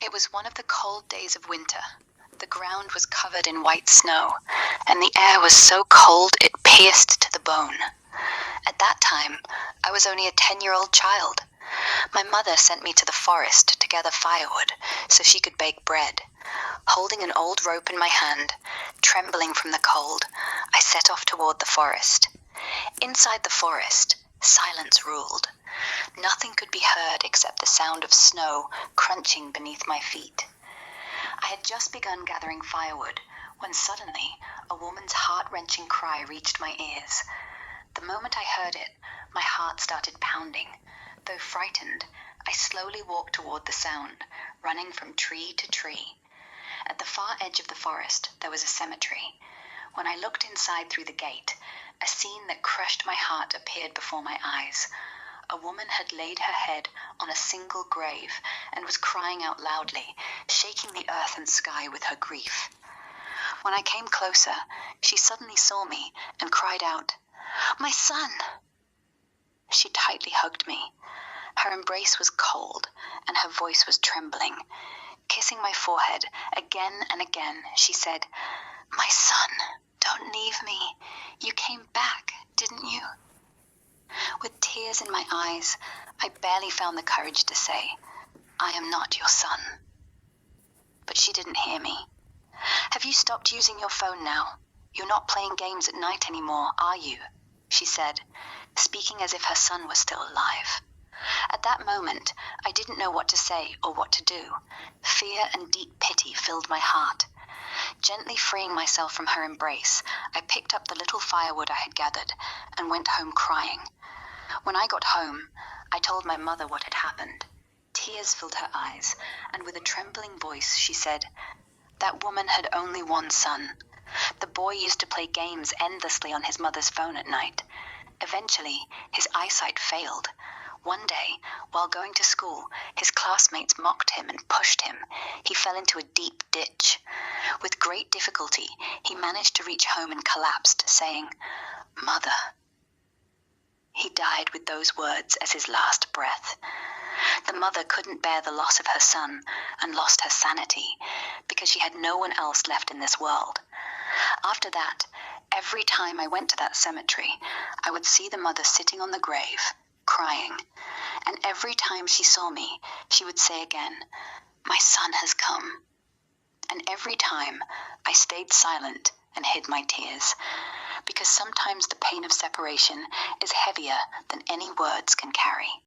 It was one of the cold days of winter. The ground was covered in white snow, and the air was so cold it pierced to the bone. At that time, I was only a 10-year-old child. My mother sent me to the forest to gather firewood so she could bake bread. Holding an old rope in my hand, trembling from the cold, I set off toward the forest. Inside the forest, silence ruled. Nothing could be heard except the sound of snow crunching beneath my feet. I had just begun gathering firewood when suddenly a woman's heart-wrenching cry reached my ears. The moment I heard it, my heart started pounding. Though frightened, I slowly walked toward the sound, running from tree to tree. At the far edge of the forest, there was a cemetery. When I looked inside through the gate, a scene that crushed my heart appeared before my eyes. A woman had laid her head on a single grave and was crying out loudly, shaking the earth and sky with her grief. When I came closer, she suddenly saw me and cried out, "My son!" She tightly hugged me. Her embrace was cold, and her voice was trembling. Kissing my forehead again and again, she said, "My son, don't leave me. You came back, didn't you?" With tears in my eyes, I barely found the courage to say, "I am not your son." But she didn't hear me. "Have you stopped using your phone now? You're not playing games at night anymore, are you?" she said, speaking as if her son was still alive. At that moment, I didn't know what to say or what to do. Fear and deep pity filled my heart. Gently freeing myself from her embrace, I picked up the little firewood I had gathered and went home crying. When I got home, I told my mother what had happened. Tears filled her eyes, and with a trembling voice she said, "That woman had only one son. The boy used to play games endlessly on his mother's phone at night. Eventually, his eyesight failed. One day, while going to school, his classmates mocked him and pushed him. He fell into a deep ditch. With great difficulty, he managed to reach home and collapsed, saying, 'Mother.' He died with those words as his last breath. The mother couldn't bear the loss of her son and lost her sanity because she had no one else left in this world. After that, every time I went to that cemetery, I would see the mother sitting on the grave, crying. And every time she saw me, she would say again, 'My son has come.' And every time, I stayed silent and hid my tears, because sometimes the pain of separation is heavier than any words can carry.